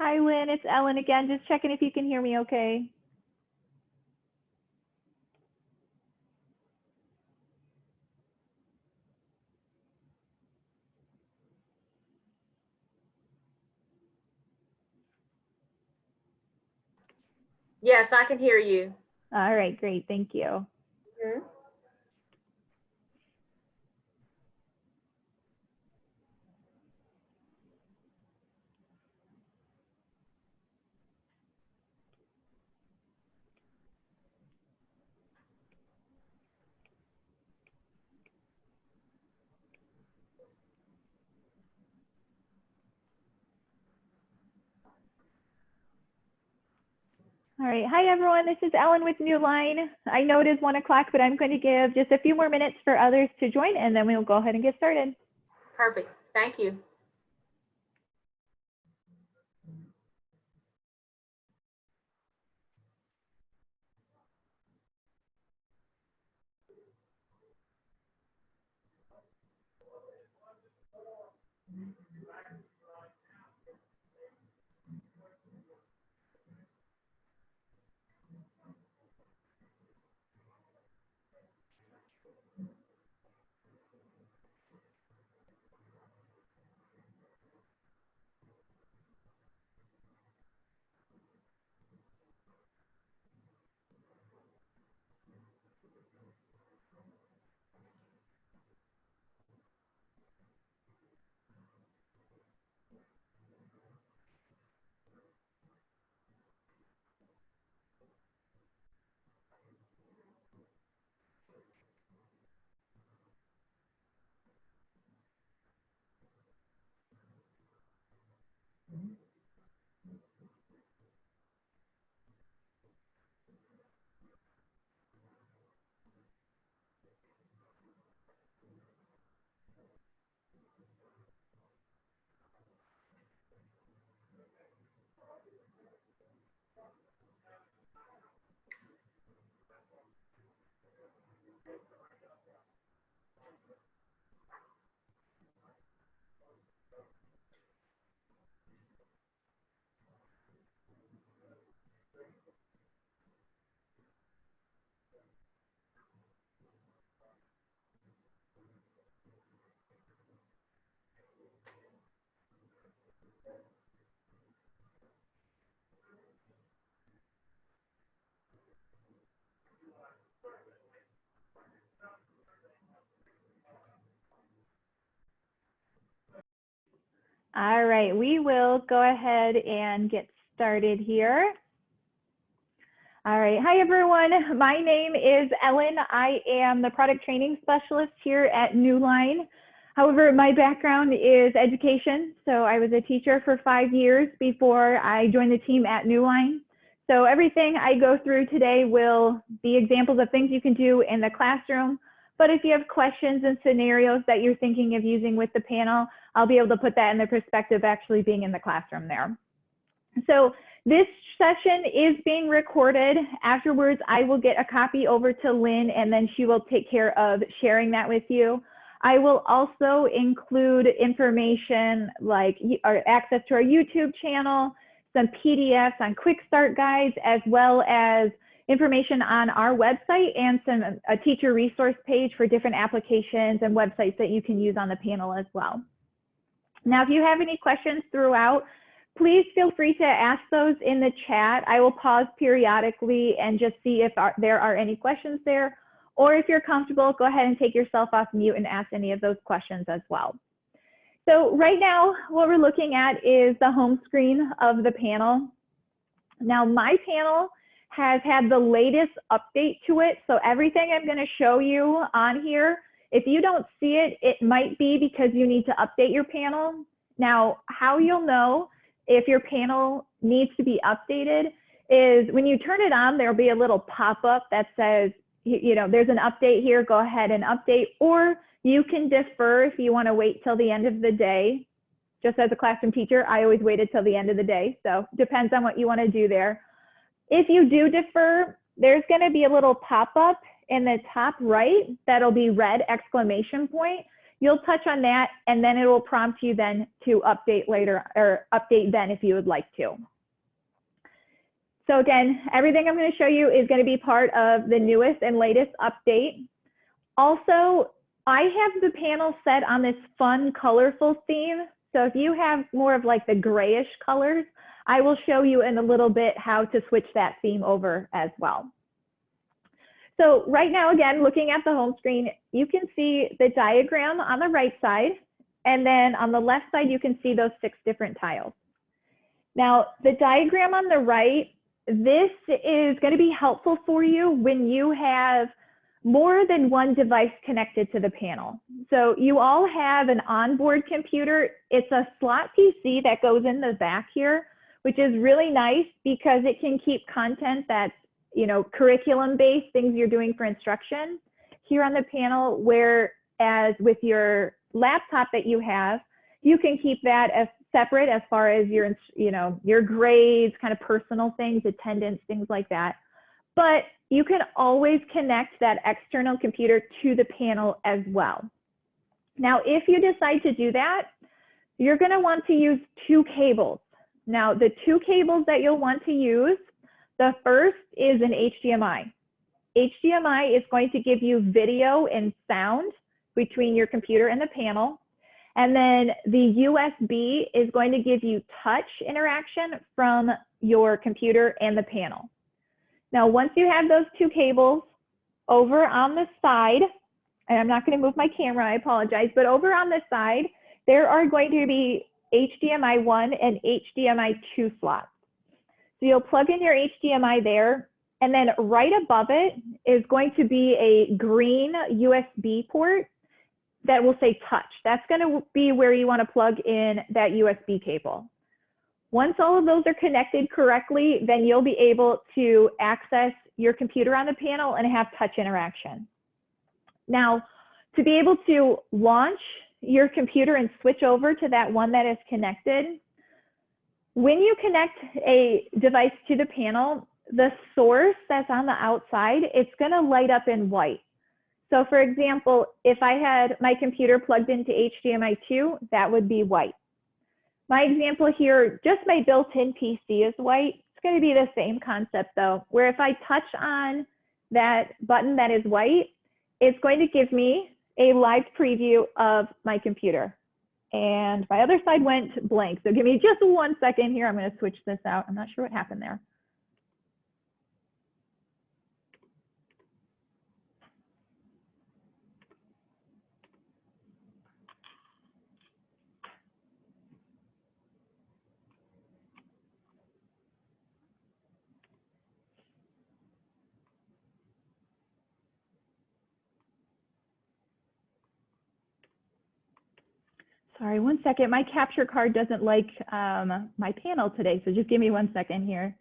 Hi, Lynn. It's Ellen again. Just checking if you can hear me okay. Yes, I can hear you. All right, great. Thank you. Mhm. All right. Hi, everyone. This is Ellen with Newline. I know it is 1 o'clock, but I'm going to give just a few more minutes for others to join, and then we'll go ahead and get started. Perfect. Thank you. All right. We will go ahead and get started here. All right. Hi, everyone. My name is Ellen. I am the product training specialist here at Newline. However, my background is education. So I was a teacher for 5 years before I joined the team at Newline. So everything I go through today will be examples of things you can do in the classroom. But if you have questions and scenarios that you're thinking of using with the panel, I'll be able to put that in the perspective of actually being in the classroom there. So this session is being recorded. Afterwards, I will get a copy over to Lynn, and then she will take care of sharing that with you. I will also include information like access to our YouTube channel, some PDFs on quick start guides, as well as information on our website and a teacher resource page for different applications and websites that you can use on the panel as well. Now, if you have any questions throughout, please feel free to ask those in the chat. I will pause periodically and just see if there are any questions there. Or if you're comfortable, go ahead and take yourself off mute and ask any of those questions as well. So right now, what we're looking at is the home screen of the panel. Now, my panel has had the latest update to it. So everything I'm going to show you on here, if you don't see it, it might be because you need to update your panel. Now, how you'll know if your panel needs to be updated is when you turn it on, there'll be a little pop-up that says, you know, there's an update here, go ahead and update, or you can defer if you want to wait till the end of the day. Just as a classroom teacher, I always waited till the end of the day, so depends on what you want to do there. If you do defer, there's going to be a little pop-up in the top right that'll be red exclamation point. You'll touch on that, and then it will prompt you then to update later, or update then if you would like to. So again, everything I'm going to show you is going to be part of the newest and latest update. Also, I have the panel set on this fun, colorful theme. So if you have more of like the grayish colors, I will show you in a little bit how to switch that theme over as well. So right now, again, looking at the home screen, you can see the diagram on the right side, and then on the left side, you can see those 6 different tiles. Now, the diagram on the right, this is going to be helpful for you when you have more than one device connected to the panel. So you all have an onboard computer. It's a slot PC that goes in the back here, which is really nice because it can keep content that's, you know, curriculum-based, things you're doing for instruction here on the panel, whereas with your laptop that you have, you can keep that as separate as far as your, you know, your grades, kind of personal things, attendance, things like that. But you can always connect that external computer to the panel as well. Now, if you decide to do that, you're going to want to use 2 cables. Now, the 2 cables that you'll want to use, the first is an HDMI. HDMI is going to give you video and sound between your computer and the panel. And then the USB is going to give you touch interaction from your computer and the panel. Now, once you have those 2 cables over on the side, and I'm not going to move my camera, I apologize, but over on the side, there are going to be HDMI 1 and HDMI 2 slots. So you'll plug in your HDMI there, and then right above it is going to be a green USB port that will say touch. That's going to be where you want to plug in that USB cable. Once all of those are connected correctly, then you'll be able to access your computer on the panel and have touch interaction. Now, to be able to launch your computer and switch over to that one that is connected, when you connect a device to the panel, the source that's on the outside, it's going to light up in white. So for example, if I had my computer plugged into HDMI 2, that would be white. My example here, just my built-in PC is white. It's going to be the same concept though, where if I touch on that button that is white, it's going to give me a live preview of my computer. And my other side went blank. So give me just 1 second here. I'm going to switch this out. I'm not sure what happened there. Sorry, 1 second. My capture card doesn't like my panel today, so just give me 1 second here.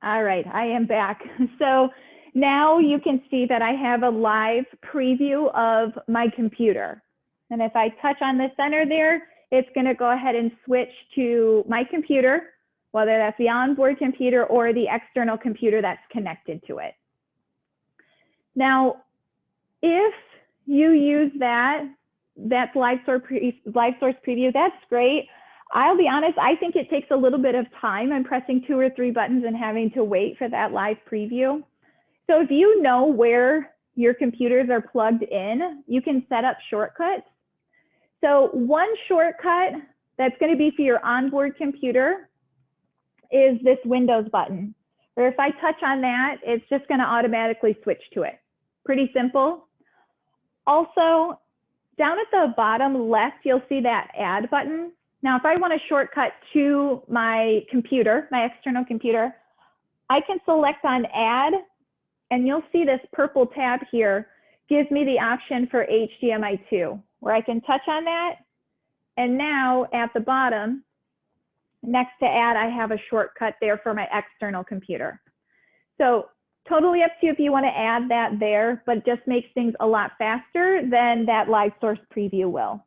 All right, I am back. So now you can see that I have a live preview of my computer. And if I touch on the center there, it's going to go ahead and switch to my computer, whether that's the onboard computer or the external computer that's connected to it. Now, if you use that's live source preview, that's great. I'll be honest, I think it takes a little bit of time. I'm pressing 2 or 3 buttons and having to wait for that live preview. So if you know where your computers are plugged in, you can set up shortcuts. So one shortcut that's going to be for your onboard computer is this Windows button. Or if I touch on that, it's just going to automatically switch to it. Pretty simple. Also, down at the bottom left, you'll see that Add button. Now, if I want a shortcut to my computer, my external computer, I can select on Add, and you'll see this purple tab here gives me the option for HDMI 2, where I can touch on that. And now at the bottom, Next to add, I have a shortcut there for my external computer. So totally up to you if you want to add that there, but it just makes things a lot faster than that live source preview will.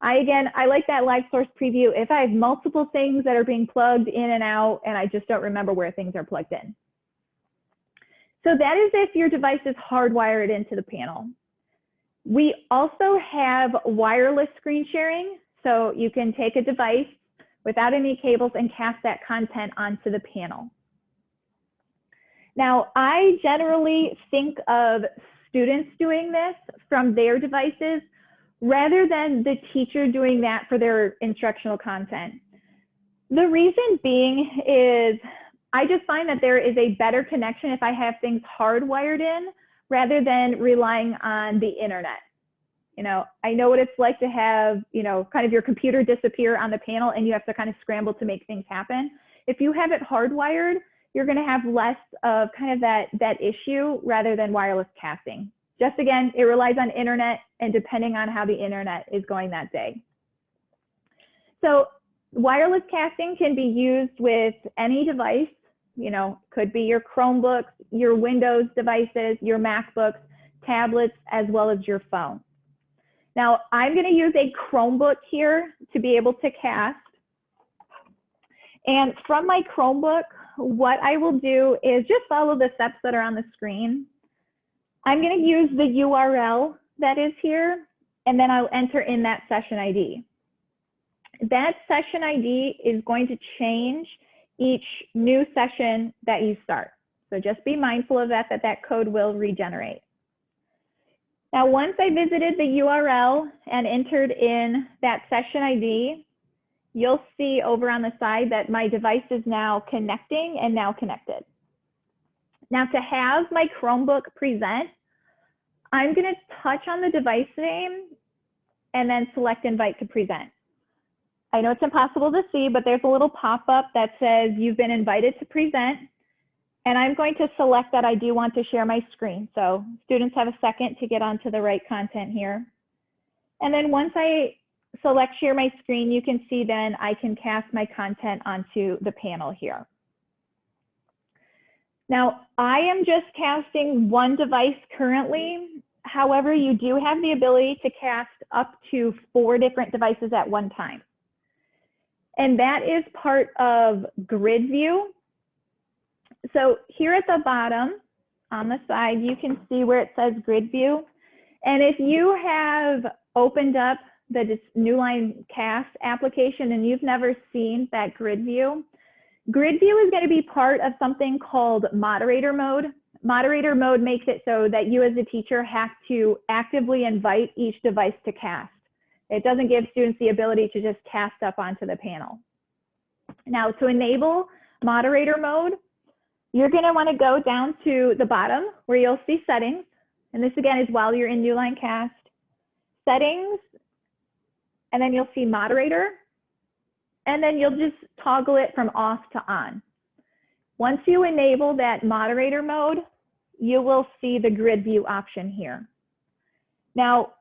I like that live source preview if I have multiple things that are being plugged in and out and I just don't remember where things are plugged in. So that is if your device is hardwired into the panel. We also have wireless screen sharing. So you can take a device without any cables and cast that content onto the panel. Now, I generally think of students doing this from their devices rather than the teacher doing that for their instructional content. The reason being is I just find that there is a better connection if I have things hardwired in rather than relying on the internet. You know, I know what it's like to have, you know, kind of your computer disappear on the panel and you have to kind of scramble to make things happen. If you have it hardwired, you're going to have less of kind of that issue rather than wireless casting. Just again, it relies on internet and depending on how the internet is going that day. So wireless casting can be used with any device, you know, could be your Chromebooks, your Windows devices, your MacBooks, tablets, as well as your phone. Now, I'm going to use a Chromebook here to be able to cast. And from my Chromebook, what I will do is just follow the steps that are on the screen. I'm going to use the URL that is here, and then I'll enter in that session ID. That session ID is going to change each new session that you start. So just be mindful of that code will regenerate. Now, once I visited the URL and entered in that session ID, you'll see over on the side that my device is now connecting and now connected. Now, to have my Chromebook present, I'm going to touch on the device name and then select invite to present. I know it's impossible to see, but there's a little pop-up that says you've been invited to present. And I'm going to select that I do want to share my screen. So students have a second to get onto the right content here. And then once I select share my screen, you can see then I can cast my content onto the panel here. Now, I am just casting one device currently. However, you do have the ability to cast up to 4 different devices at one time. And that is part of grid view. So here at the bottom on the side, you can see where it says grid view. And if you have opened up the Newline Cast application and you've never seen that grid view is going to be part of something called moderator mode. Moderator mode makes it so that you as a teacher have to actively invite each device to cast. It doesn't give students the ability to just cast up onto the panel. Now, to enable moderator mode, you're going to want to go down to the bottom where you'll see settings. And this again is while you're in Newline Cast. Settings, and then you'll see moderator. And then you'll just toggle it from off to on. Once you enable that moderator mode, you will see the grid view option here. Now,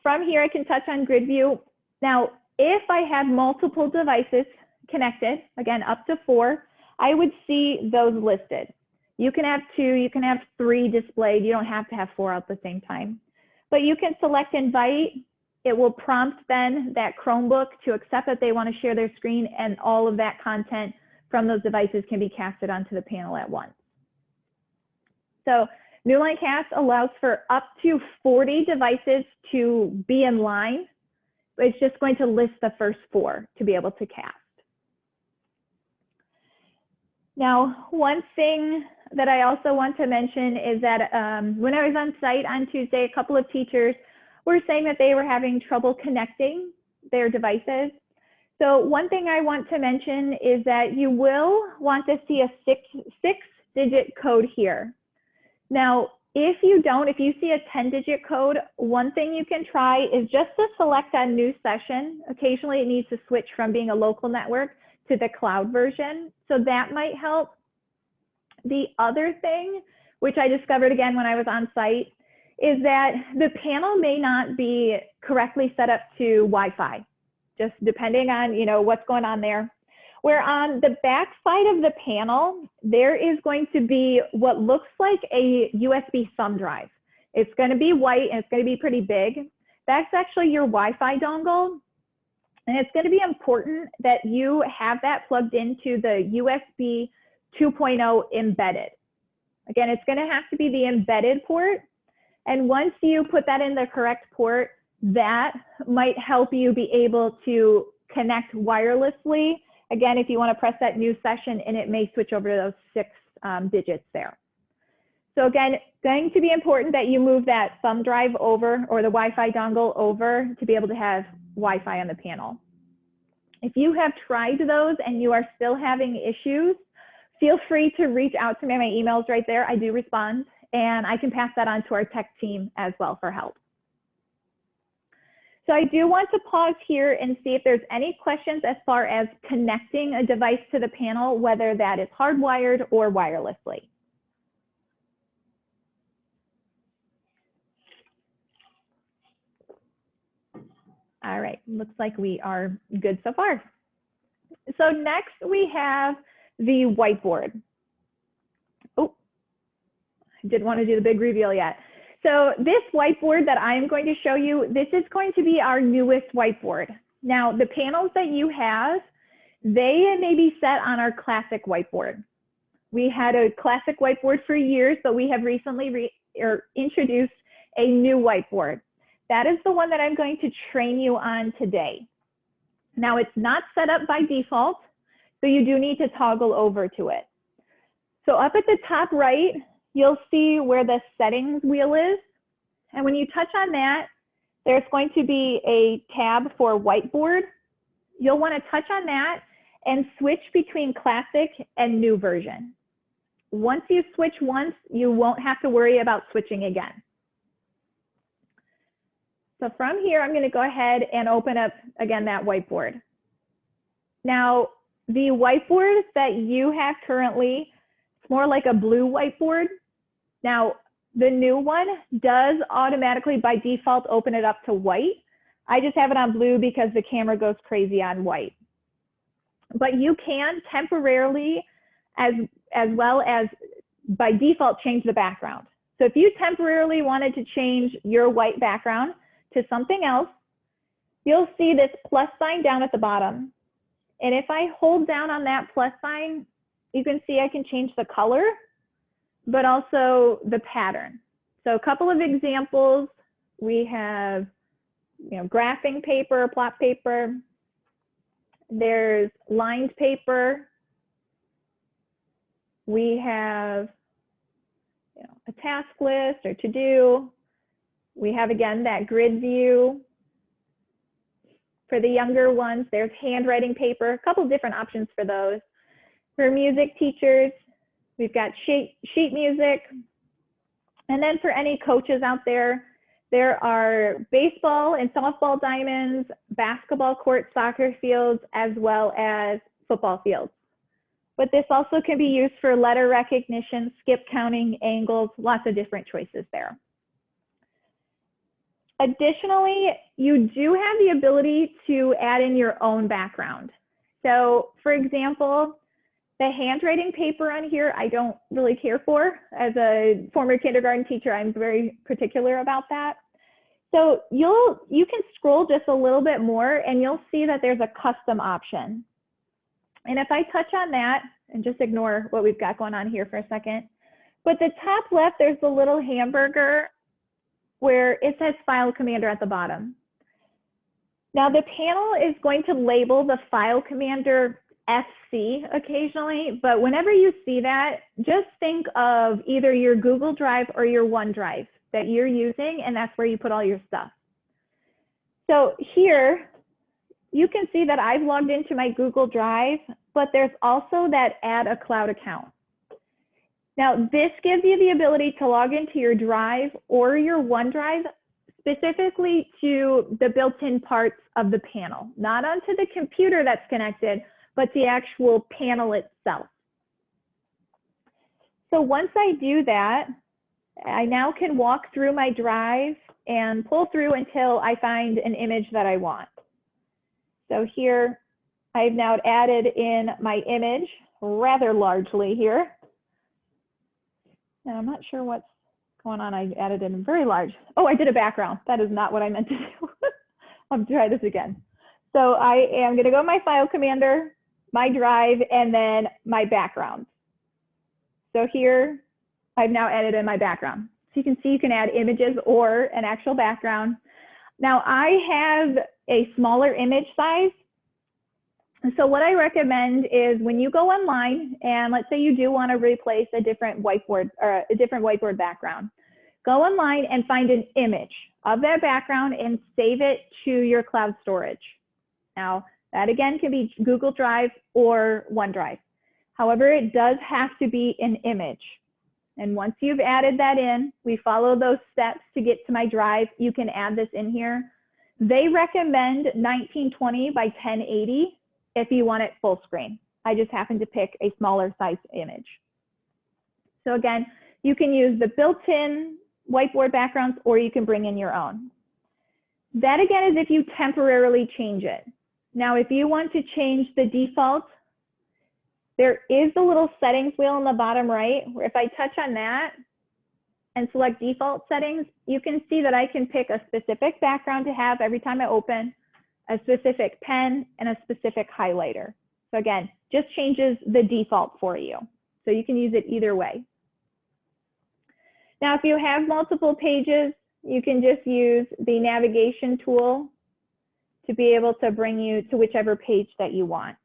from here, I can touch on grid view. Now, if I have multiple devices connected, again, up to 4, I would see those listed. You can have 2, you can have 3 displayed. You don't have to have 4 at the same time. But you can select invite. It will prompt then that Chromebook to accept that they want to share their screen, and all of that content from those devices can be casted onto the panel at once. So Newline Cast allows for up to 40 devices to be in line. It's just going to list the first 4 to be able to cast. Now, one thing that I also want to mention is that when I was on site on Tuesday, a couple of teachers were saying that they were having trouble connecting their devices. So one thing I want to mention is that you will want to see a six-digit code here. Now, if you see a 10-digit code, one thing you can try is just to select a new session. Occasionally, it needs to switch from being a local network to the cloud version. So that might help. The other thing, which I discovered again when I was on site, is that the panel may not be correctly set up to Wi-Fi, just depending on what's going on there. where on the back side of the panel, there is going to be what looks like a USB thumb drive. It's going to be white and it's going to be pretty big. That's actually your Wi-Fi dongle. And it's going to be important that you have that plugged into the USB 2.0 embedded. Again, it's going to have to be the embedded port. And once you put that in the correct port, that might help you be able to connect wirelessly. Again, if you want to press that new session, and it may switch over to those 6 digits there. So again, going to be important that you move that thumb drive over, or the Wi-Fi dongle over, to be able to have Wi-Fi on the panel. If you have tried those and you are still having issues, feel free to reach out to me. My email's right there. I do respond, and I can pass that on to our tech team as well for help. So I do want to pause here and see if there's any questions as far as connecting a device to the panel, whether that is hardwired or wirelessly. All right, looks like we are good so far. So next we have the whiteboard. Oh, I didn't want to do the big reveal yet. So this whiteboard that I'm going to show you, this is going to be our newest whiteboard. Now, the panels that you have, they may be set on our classic whiteboard. We had a classic whiteboard for years, but we have recently introduced a new whiteboard. That is the one that I'm going to train you on today. Now, it's not set up by default, so you do need to toggle over to it. So up at the top right, you'll see where the settings wheel is. And when you touch on that, there's going to be a tab for whiteboard. You'll want to touch on that and switch between classic and new version. Once you switch once, you won't have to worry about switching again. So from here, I'm going to go ahead and open up, again, that whiteboard. Now, the whiteboard that you have currently, it's more like a blue whiteboard. Now, the new one does automatically, by default, open it up to white. I just have it on blue because the camera goes crazy on white. But you can temporarily, as well as by default, change the background. So if you temporarily wanted to change your white background to something else, you'll see this plus sign down at the bottom. And if I hold down on that plus sign, you can see I can change the color, but also the pattern. So a couple of examples, we have, graphing paper, plot paper. There's lined paper. We have, a task list or to do. We have, again, that grid view. For the younger ones, there's handwriting paper, a couple different options for those. For music teachers, we've got sheet music. And then for any coaches out there, there are baseball and softball diamonds, basketball courts, soccer fields, as well as football fields. But this also can be used for letter recognition, skip counting, angles, lots of different choices there. Additionally, you do have the ability to add in your own background. So for example, the handwriting paper on here, I don't really care for. As a former kindergarten teacher, I'm very particular about that. So you can scroll just a little bit more and you'll see that there's a custom option. And if I touch on that, and just ignore what we've got going on here for a second, but the top left, there's the little hamburger where it says File Commander at the bottom. Now the panel is going to label the File Commander FC occasionally, but whenever you see that, just think of either your Google Drive or your OneDrive that you're using, and that's where you put all your stuff. So here, you can see that I've logged into my Google Drive, but there's also that Add a Cloud account. Now, this gives you the ability to log into your Drive or your OneDrive specifically to the built-in parts of the panel, not onto the computer that's connected, but the actual panel itself. So once I do that, I now can walk through my Drive and pull through until I find an image that I want. So here, I've now added in my image rather largely here. And I'm not sure what's going on. I added in very large. Oh, I did a background. That is not what I meant to do. I'll try this again. So I am going to go my file commander, my drive, and then my background. So here I've now added in my background. So you can see you can add images or an actual background. Now I have a smaller image size. So what I recommend is when you go online and let's say you do want to replace a different whiteboard or a different whiteboard background, go online and find an image of that background and save it to your cloud storage. Now that again can be Google Drive or OneDrive. However, it does have to be an image. And once you've added that in, we follow those steps to get to my drive. You can add this in here. They recommend 1920 by 1080 if you want it full screen. I just happen to pick a smaller size image. So again, you can use the built-in whiteboard backgrounds or you can bring in your own. That again is if you temporarily change it. Now, if you want to change the default, there is a little settings wheel on the bottom right, where if I touch on that and select default settings, you can see that I can pick a specific background to have every time I open, a specific pen, and a specific highlighter. So again, just changes the default for you. So you can use it either way. Now, if you have multiple pages, you can just use the navigation tool to be able to bring you to whichever page that you want.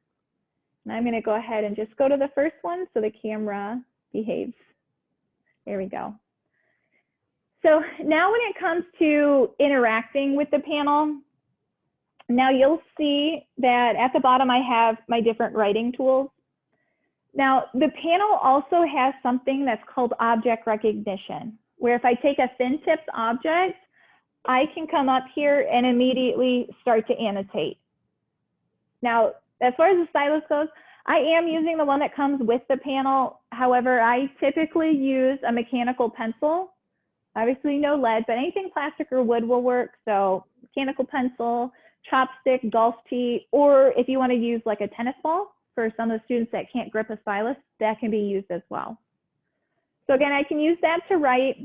And I'm going to go ahead and just go to the first one so the camera behaves. There we go. So now when it comes to interacting with the panel, now you'll see that at the bottom I have my different writing tools. Now the panel also has something that's called object recognition, where if I take a thin tipped object, I can come up here and immediately start to annotate. Now, as far as the stylus goes, I am using the one that comes with the panel. However, I typically use a mechanical pencil. Obviously no lead, but anything plastic or wood will work. So mechanical pencil, chopstick, golf tee, or if you want to use like a tennis ball for some of the students that can't grip a stylus, that can be used as well. So again, I can use that to write,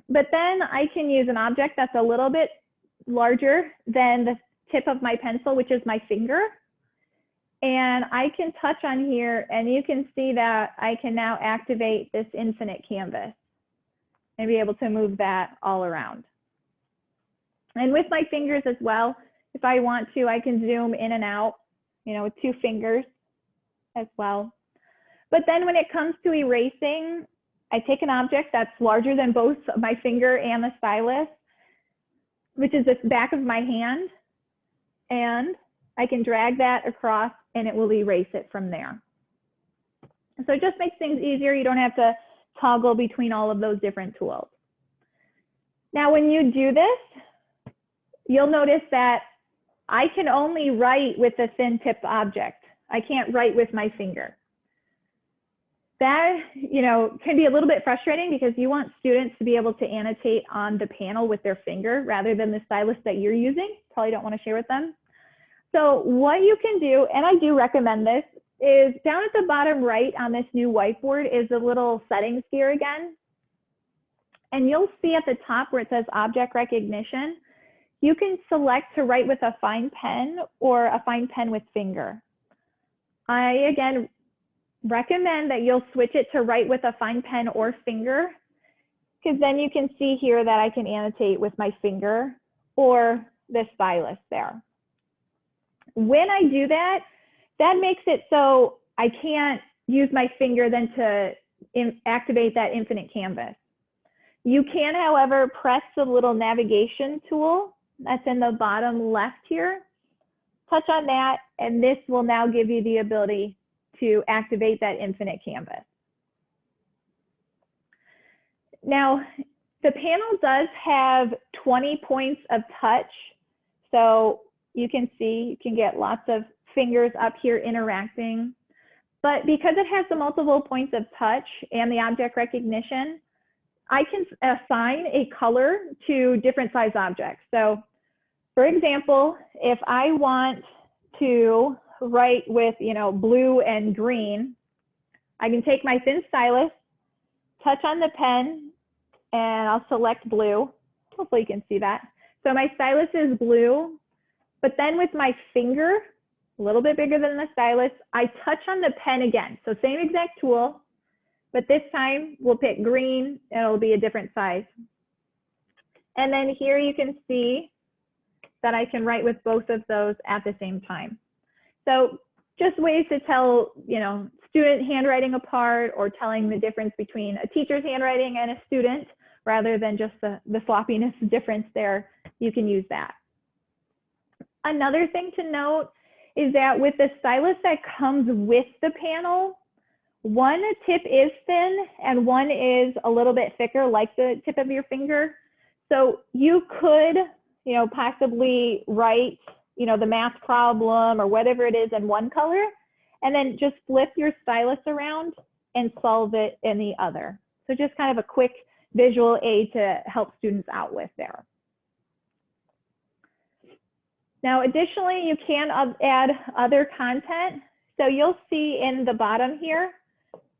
but then I can use an object that's a little bit larger than the tip of my pencil, which is my finger. And I can touch on here and you can see that I can now activate this infinite canvas and be able to move that all around. And with my fingers as well, if I want to, I can zoom in and out, with 2 fingers as well. But then when it comes to erasing, I take an object that's larger than both my finger and the stylus, which is the back of my hand, and I can drag that across and it will erase it from there. So it just makes things easier. You don't have to toggle between all of those different tools. Now, when you do this, you'll notice that I can only write with a thin tipped object. I can't write with my finger. That, can be a little bit frustrating because you want students to be able to annotate on the panel with their finger rather than the stylus that you're using. Probably don't want to share with them. So what you can do, and I do recommend this, is down at the bottom right on this new whiteboard is a little settings gear again. And you'll see at the top where it says object recognition, you can select to write with a fine pen or a fine pen with finger. I, again, recommend that you'll switch it to write with a fine pen or finger, because then you can see here that I can annotate with my finger or the stylus there. When I do that, that makes it so I can't use my finger then to activate that infinite canvas. You can, however, press the little navigation tool that's in the bottom left here, touch on that, and this will now give you the ability to activate that infinite canvas. Now, the panel does have 20 points of touch. So you can see, you can get lots of fingers up here interacting. But because it has the multiple points of touch and the object recognition, I can assign a color to different size objects. So for example, if I want to write with, blue and green, I can take my thin stylus, touch on the pen, and I'll select blue. Hopefully you can see that. So my stylus is blue, but then with my finger, a little bit bigger than the stylus, I touch on the pen again. So same exact tool, but this time we'll pick green and it'll be a different size. And then here you can see that I can write with both of those at the same time. So just ways to tell, student handwriting apart, or telling the difference between a teacher's handwriting and a student, rather than just the sloppiness difference there. You can use that. Another thing to note is that with the stylus that comes with the panel, one tip is thin and one is a little bit thicker, like the tip of your finger. So you could, possibly write, the math problem or whatever it is in one color, and then just flip your stylus around and solve it in the other. So just kind of a quick visual aid to help students out with there. Now, additionally, you can add other content. So you'll see in the bottom here,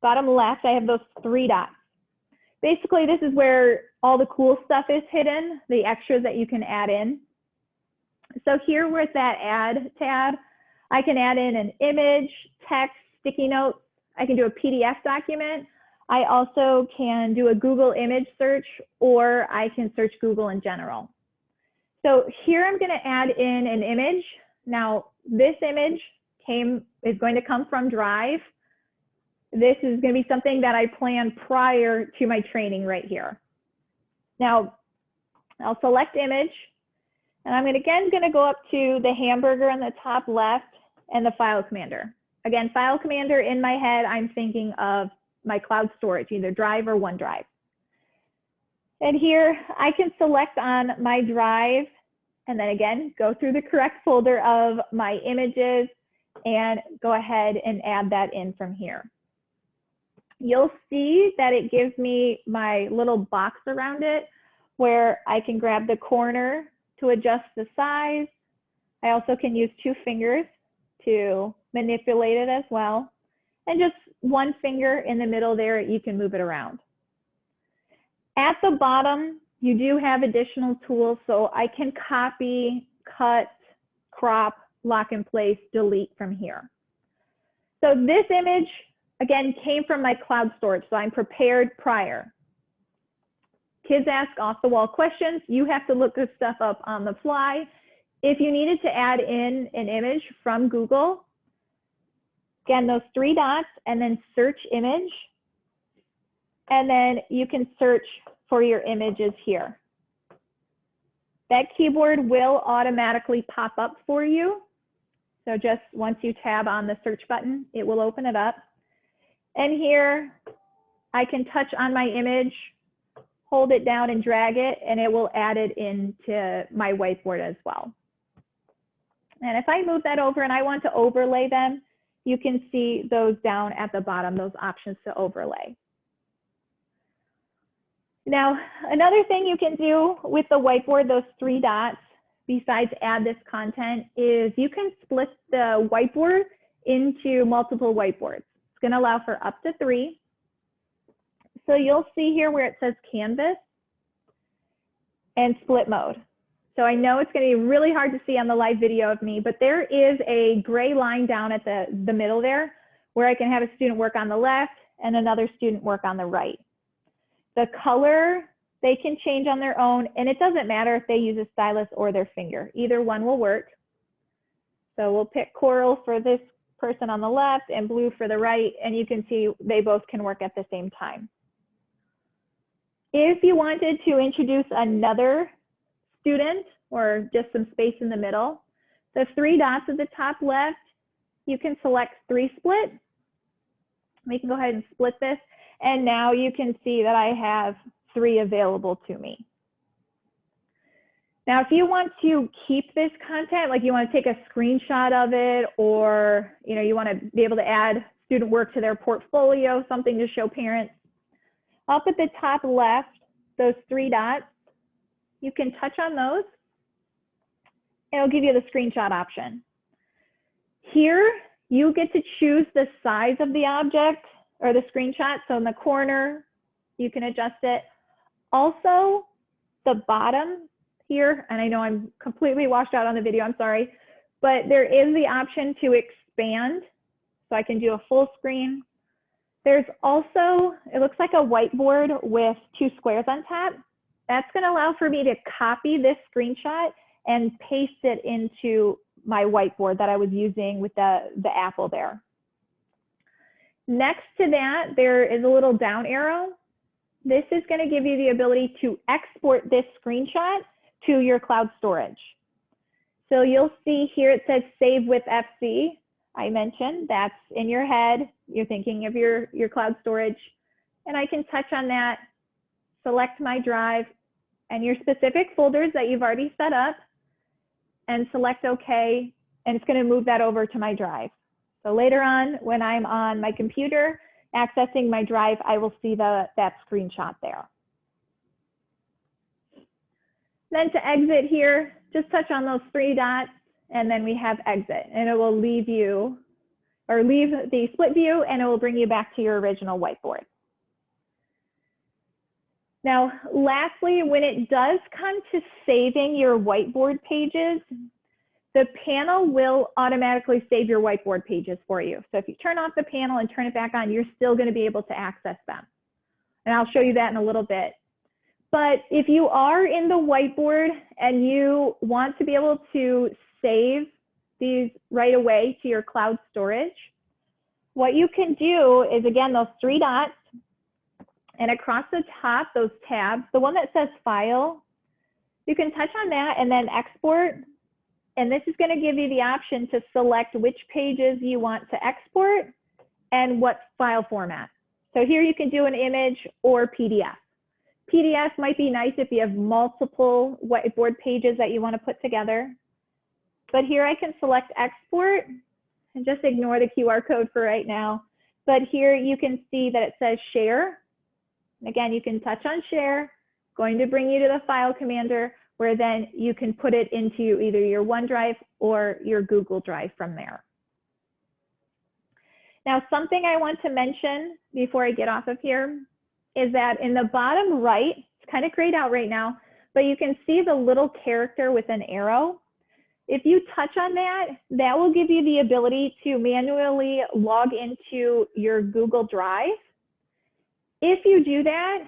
bottom left, I have those 3 dots. Basically, this is where all the cool stuff is hidden, the extras that you can add in. So here with that add tab, I can add in an image, text, sticky notes. I can do a PDF document. I also can do a Google image search, or I can search Google in general. So here I'm going to add in an image. Now this image is going to come from Drive. This is going to be something that I planned prior to my training right here. Now I'll select image, and I'm again going to go up to the hamburger on the top left and the file commander. Again, file commander, in my head, I'm thinking of my cloud storage, either Drive or OneDrive. And here I can select on my Drive, and then again, go through the correct folder of my images and go ahead and add that in from here. You'll see that it gives me my little box around it where I can grab the corner to adjust the size. I also can use 2 fingers to manipulate it as well. And just 1 finger in the middle there, you can move it around. At the bottom, you do have additional tools, so I can copy, cut, crop, lock in place, delete from here. So this image, again, came from my cloud storage, so I'm prepared prior. Kids ask off-the-wall questions. You have to look this stuff up on the fly. If you needed to add in an image from Google, again, those 3 dots, and then search image. And then you can search for your images here. That keyboard will automatically pop up for you. So just once you tab on the search button, it will open it up. And here, I can touch on my image, hold it down and drag it, and it will add it into my whiteboard as well. And if I move that over and I want to overlay them, you can see those down at the bottom, those options to overlay. Now, another thing you can do with the whiteboard, those 3 dots, besides add this content, is you can split the whiteboard into multiple whiteboards. It's going to allow for up to 3. So you'll see here where it says Canvas and split mode. So I know it's going to be really hard to see on the live video of me, but there is a gray line down at the middle there where I can have a student work on the left and another student work on the right. The color, they can change on their own, and it doesn't matter if they use a stylus or their finger. Either one will work. So we'll pick coral for this person on the left and blue for the right, and you can see they both can work at the same time. If you wanted to introduce another student or just some space in the middle, the 3 dots at the top left, you can select 3 split. We can go ahead and split this. And now you can see that I have 3 available to me. Now, if you want to keep this content, like you want to take a screenshot of it, or you want to be able to add student work to their portfolio, something to show parents, up at the top left, those 3 dots, you can touch on those. It'll give you the screenshot option. Here, you get to choose the size of the object or the screenshot. So in the corner, you can adjust it. Also, the bottom here, and I know I'm completely washed out on the video, I'm sorry, but there is the option to expand. So I can do a full screen. There's also, it looks like a whiteboard with 2 squares on top. That's going to allow for me to copy this screenshot and paste it into my whiteboard that I was using with the apple there. Next to that, there is a little down arrow. This is going to give you the ability to export this screenshot to your cloud storage. So you'll see here it says save with FC. I mentioned that's in your head. You're thinking of your cloud storage. And I can touch on that, select my drive and your specific folders that you've already set up, and select OK, and it's going to move that over to my drive. So later on, when I'm on my computer accessing my drive, I will see that screenshot there. Then to exit here, just touch on those 3 dots, and then we have exit, and it will leave you, or leave the split view, and it will bring you back to your original whiteboard. Now, lastly, when it does come to saving your whiteboard pages, the panel will automatically save your whiteboard pages for you. So if you turn off the panel and turn it back on, you're still going to be able to access them. And I'll show you that in a little bit. But if you are in the whiteboard and you want to be able to save these right away to your cloud storage, what you can do is, again, those 3 dots, and across the top, those tabs, the one that says File, you can touch on that and then Export. And this is going to give you the option to select which pages you want to export and what file format. So here you can do an image or PDF. PDF might be nice if you have multiple whiteboard pages that you want to put together. But here I can select Export and just ignore the QR code for right now. But here you can see that it says Share. Again, you can touch on Share, going to bring you to the File Commander, where then you can put it into either your OneDrive or your Google Drive from there. Now, something I want to mention before I get off of here is that in the bottom right, it's kind of grayed out right now, but you can see the little character with an arrow. If you touch on that, that will give you the ability to manually log into your Google Drive. If you do that,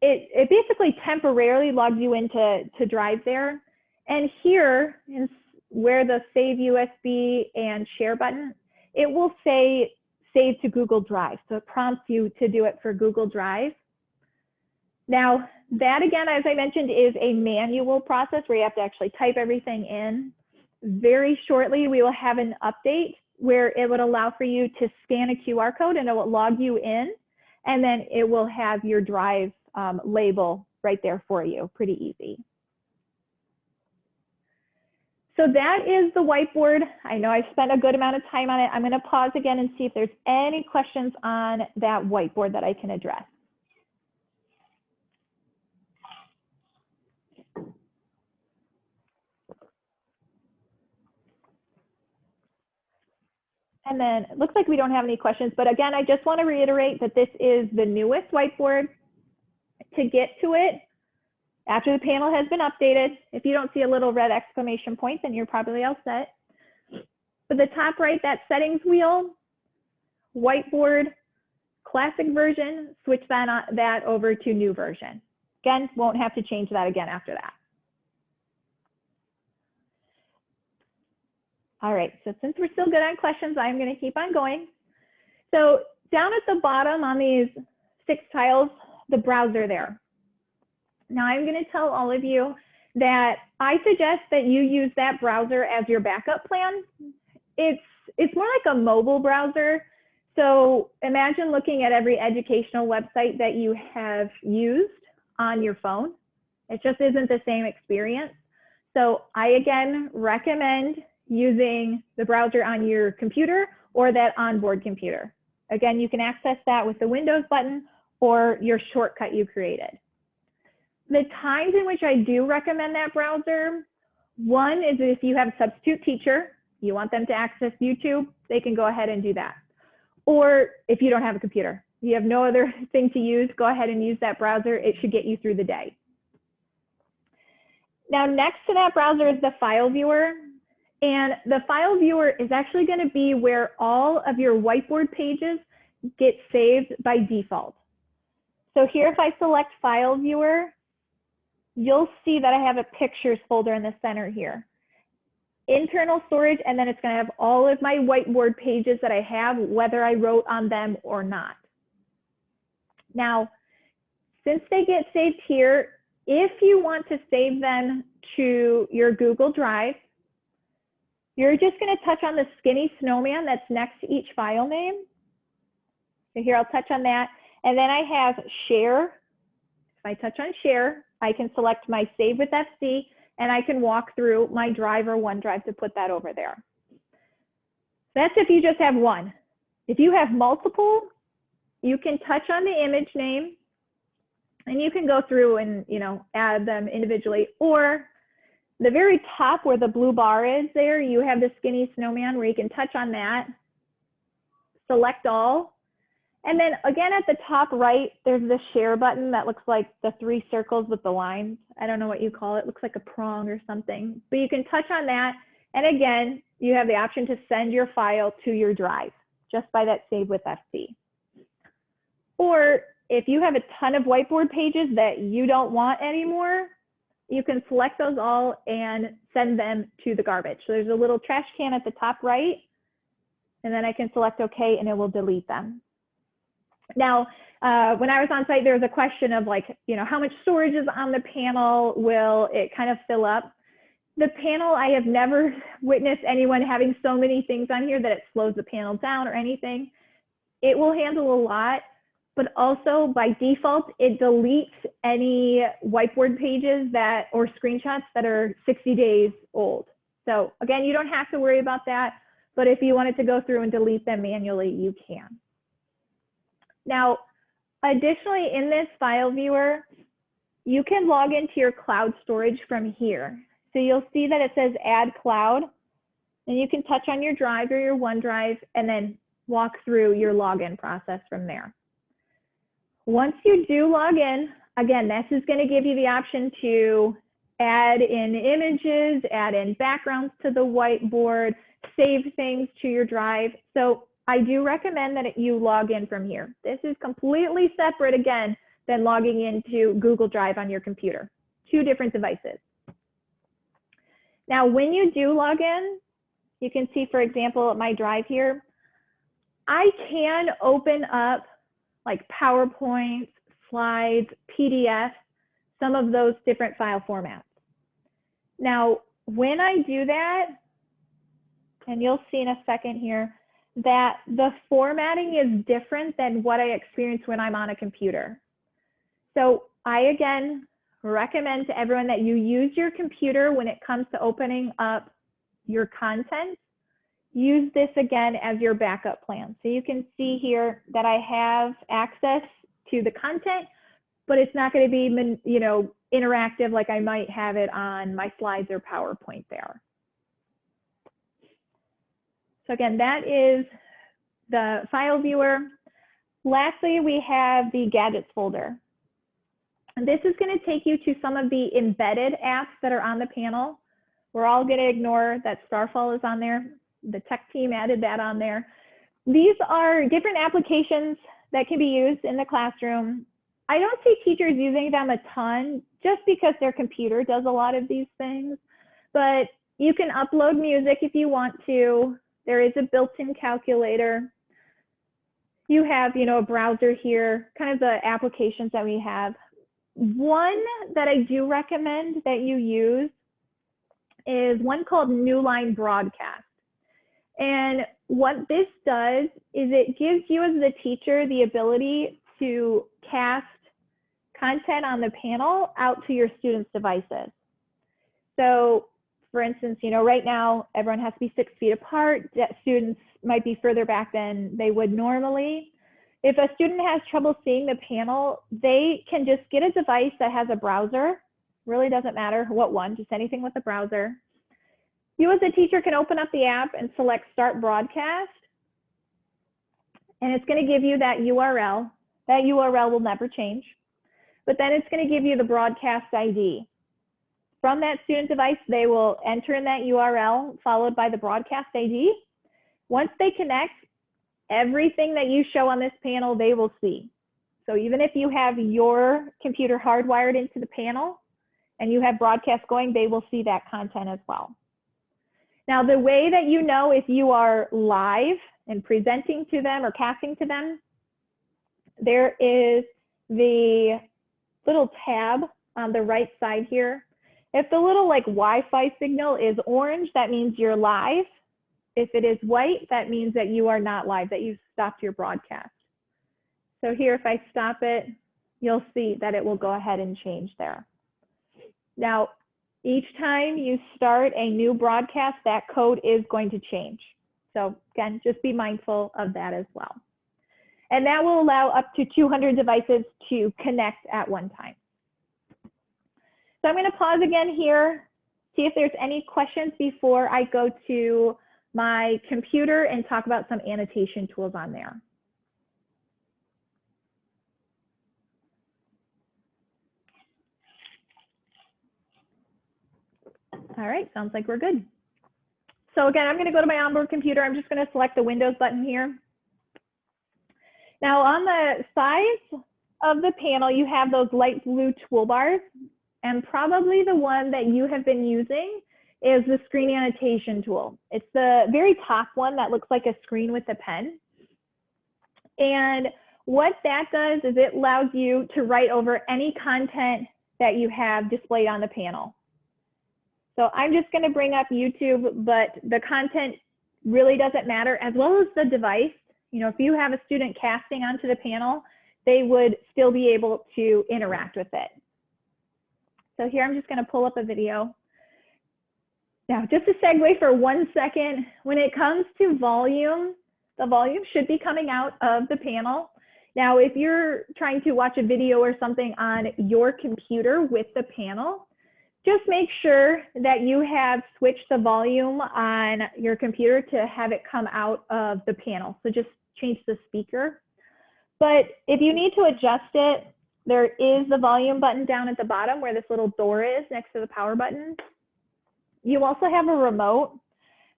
it basically temporarily logs you into Drive there. And here, where the Save USB and Share button, it will say Save to Google Drive. So it prompts you to do it for Google Drive. Now, that again, as I mentioned, is a manual process where you have to actually type everything in. Very shortly, we will have an update where it would allow for you to scan a QR code and it will log you in. And then it will have your Drive label right there for you, pretty easy. So that is the whiteboard. I know I've spent a good amount of time on it. I'm going to pause again and see if there's any questions on that whiteboard that I can address. And then it looks like we don't have any questions, but again, I just want to reiterate that this is the newest whiteboard. To get to it, after the panel has been updated, if you don't see a little red exclamation point, then you're probably all set. But the top right, that settings wheel, whiteboard, classic version, switch that over to new version. Again, won't have to change that again after that. All right, so since we're still good on questions, I'm going to keep on going. So down at the bottom on these 6 tiles, the browser there. Now I'm going to tell all of you that I suggest that you use that browser as your backup plan. It's more like a mobile browser. So imagine looking at every educational website that you have used on your phone. It just isn't the same experience. So I again recommend using the browser on your computer or that onboard computer. Again, you can access that with the Windows button or your shortcut you created. The times in which I do recommend that browser, one is if you have a substitute teacher. You want them to access YouTube, they can go ahead and do that. Or if you don't have a computer, you have no other thing to use, go ahead and use that browser. It should get you through the day. Now, next to that browser is the file viewer. And the file viewer is actually going to be where all of your whiteboard pages get saved by default. So here, if I select file viewer, you'll see that I have a pictures folder in the center here. Internal storage, and then it's going to have all of my whiteboard pages that I have, whether I wrote on them or not. Now, since they get saved here, if you want to save them to your Google Drive, you're just going to touch on the skinny snowman that's next to each file name. So here, I'll touch on that. And then I have share. If I touch on share, I can select my save with FC, and I can walk through my Drive or OneDrive to put that over there. That's if you just have one. If you have multiple, you can touch on the image name, and you can go through and add them individually. Or the very top where the blue bar is there, you have the skinny snowman where you can touch on that, select all. And then again, at the top right, there's the share button that looks like the 3 circles with the lines. I don't know what you call it. It looks like a prong or something, but you can touch on that. And again, you have the option to send your file to your drive just by that save with FC. Or if you have a ton of whiteboard pages that you don't want anymore, you can select those all and send them to the garbage. So there's a little trash can at the top right, and then I can select OK, and it will delete them. Now, when I was on site, there was a question of how much storage is on the panel? Will it kind of fill up? The panel, I have never witnessed anyone having so many things on here that it slows the panel down or anything. It will handle a lot, but also by default, it deletes any whiteboard pages or screenshots that are 60 days old. So again, you don't have to worry about that, but if you wanted to go through and delete them manually, you can. Now, additionally, in this file viewer, you can log into your cloud storage from here. So you'll see that it says add cloud, and you can touch on your drive or your OneDrive and then walk through your login process from there. Once you do log in, again, this is going to give you the option to add in images, add in backgrounds to the whiteboard, save things to your drive. So I do recommend that you log in from here. This is completely separate, again, than logging into Google Drive on your computer. 2 different devices. Now, when you do log in, you can see, for example, at my drive here, I can open up like PowerPoint, slides, PDF, some of those different file formats. Now, when I do that, and you'll see in a second here, that the formatting is different than what I experience when I'm on a computer. So I, again, recommend to everyone that you use your computer when it comes to opening up your content. Use this again as your backup plan. So you can see here that I have access to the content, but it's not going to be, interactive like I might have it on my slides or PowerPoint there. So again, that is the file viewer. Lastly, we have the gadgets folder. And this is going to take you to some of the embedded apps that are on the panel. We're all going to ignore that Starfall is on there. The tech team added that on there. These are different applications that can be used in the classroom. I don't see teachers using them a ton just because their computer does a lot of these things, but you can upload music if you want to. There is a built-in calculator. You have, a browser here, kind of the applications that we have. One that I do recommend that you use is one called Newline Broadcast. And what this does is it gives you as the teacher the ability to cast content on the panel out to your students' devices. So for instance, right now everyone has to be 6 feet apart. Students might be further back than they would normally. If a student has trouble seeing the panel, they can just get a device that has a browser. Really doesn't matter what one, just anything with a browser. You as a teacher can open up the app and select Start Broadcast. And it's going to give you that URL. That URL will never change. But then it's going to give you the broadcast ID. From that student device, they will enter in that URL followed by the broadcast ID. Once they connect, everything that you show on this panel, they will see. So even if you have your computer hardwired into the panel and you have broadcast going, they will see that content as well. Now, the way that you know if you are live and presenting to them or casting to them, there is the little tab on the right side here. If the little like Wi-Fi signal is orange, that means you're live. If it is white, that means that you are not live, that you've stopped your broadcast. So here, if I stop it, you'll see that it will go ahead and change there. Now, each time you start a new broadcast, that code is going to change. So again, just be mindful of that as well. And that will allow up to 200 devices to connect at one time. So I'm going to pause again here, see if there's any questions before I go to my computer and talk about some annotation tools on there. All right, sounds like we're good. So again, I'm going to go to my onboard computer. I'm just going to select the Windows button here. Now on the sides of the panel, you have those light blue toolbars, and probably the one that you have been using is the screen annotation tool. It's the very top one that looks like a screen with a pen. And what that does is it allows you to write over any content that you have displayed on the panel. So I'm just going to bring up YouTube, but the content really doesn't matter, as well as the device. You know, if you have a student casting onto the panel, they would still be able to interact with it. So here I'm just going to pull up a video. Now, just to segue for 1 second, when it comes to volume, the volume should be coming out of the panel. Now, if you're trying to watch a video or something on your computer with the panel, just make sure that you have switched the volume on your computer to have it come out of the panel. So just change the speaker. But if you need to adjust it, there is the volume button down at the bottom where this little door is next to the power button. You also have a remote.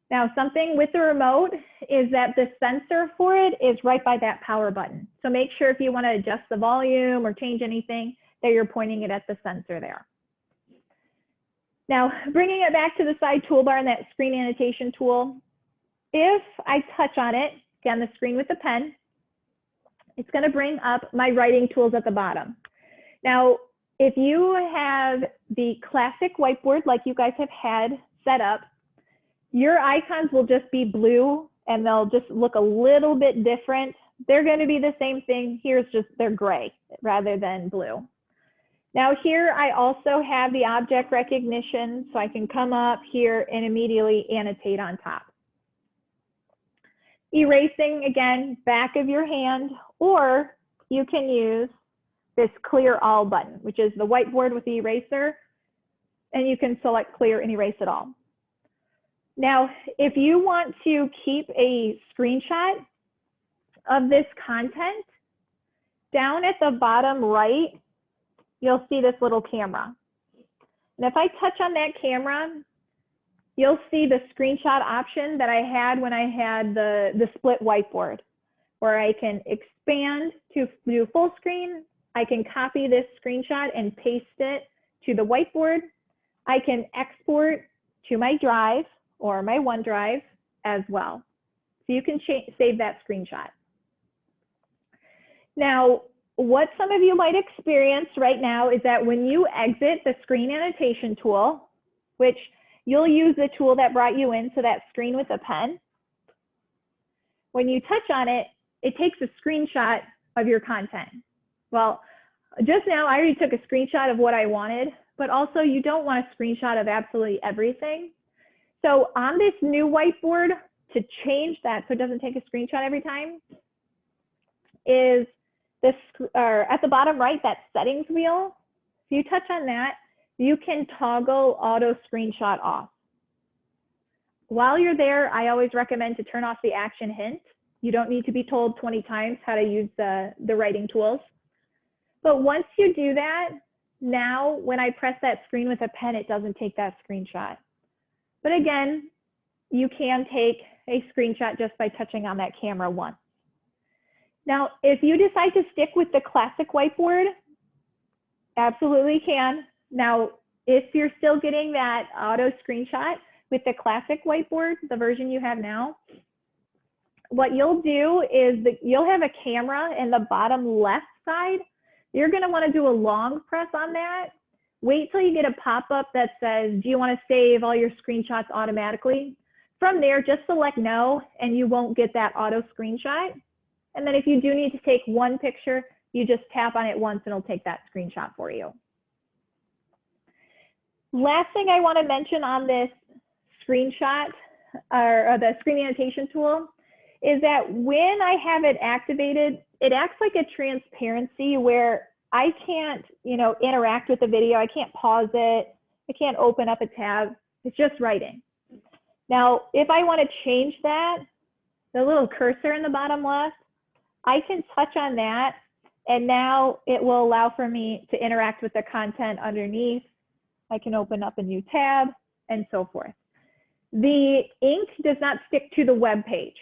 Now, something with the remote is that the sensor for it is right by that power button. So make sure if you want to adjust the volume or change anything that you're pointing it at the sensor there. Now, bringing it back to the side toolbar and that screen annotation tool, if I touch on it, again, the screen with the pen, it's going to bring up my writing tools at the bottom. Now, if you have the classic whiteboard like you guys have had set up, your icons will just be blue and they'll just look a little bit different. They're going to be the same thing. Here's just they're gray rather than blue. Now here I also have the object recognition, so I can come up here and immediately annotate on top. Erasing, again, back of your hand, or you can use this clear all button, which is the whiteboard with the eraser, and you can select clear and erase it all. Now, if you want to keep a screenshot of this content, down at the bottom right, you'll see this little camera. And if I touch on that camera, you'll see the screenshot option that I had when I had the split whiteboard, where I can expand to do full screen. I can copy this screenshot and paste it to the whiteboard. I can export to my drive or my OneDrive as well. So you can save that screenshot. Now, what some of you might experience right now is that when you exit the screen annotation tool, which you'll use the tool that brought you in, so that screen with a pen, when you touch on it, it takes a screenshot of your content. Well, just now I already took a screenshot of what I wanted, but also you don't want a screenshot of absolutely everything. So on this new whiteboard, to change that so it doesn't take a screenshot every time, is this, or at the bottom right, that settings wheel. If you touch on that, you can toggle auto screenshot off. while you're there, I always recommend to turn off the action hint. You don't need to be told 20 times how to use the writing tools. But once you do that, now when I press that screen with a pen, it doesn't take that screenshot. But again, you can take a screenshot just by touching on that camera once. Now, if you decide to stick with the classic whiteboard, absolutely can. Now, if you're still getting that auto screenshot with the classic whiteboard, the version you have now, what you'll do is that you'll have a camera in the bottom left side. You're going to want to do a long press on that. Wait till you get a pop-up that says, do you want to save all your screenshots automatically? From there, just select no, and you won't get that auto screenshot. And then if you do need to take one picture, you just tap on it once and it'll take that screenshot for you. Last thing I want to mention on this screenshot or the screen annotation tool is that when I have it activated, it acts like a transparency where I can't, interact with the video. I can't pause it. I can't open up a tab. It's just writing. Now, if I want to change that, the little cursor in the bottom left, I can touch on that, and now it will allow for me to interact with the content underneath. I can open up a new tab and so forth. The ink does not stick to the web page.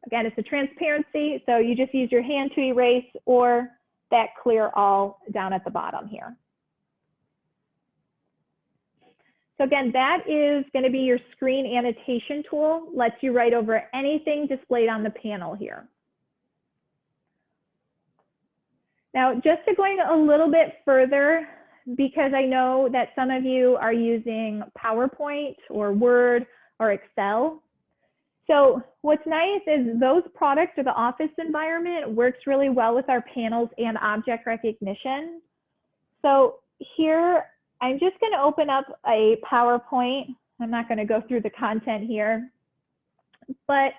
Again, it's a transparency, so you just use your hand to erase or that clear all down at the bottom here. So again, that is going to be your screen annotation tool. Lets you write over anything displayed on the panel here. Now, just to going a little bit further, because I know that some of you are using PowerPoint or Word or Excel. So what's nice is those products or the office environment works really well with our panels and object recognition. So here, I'm just going to open up a PowerPoint. I'm not going to go through the content here, but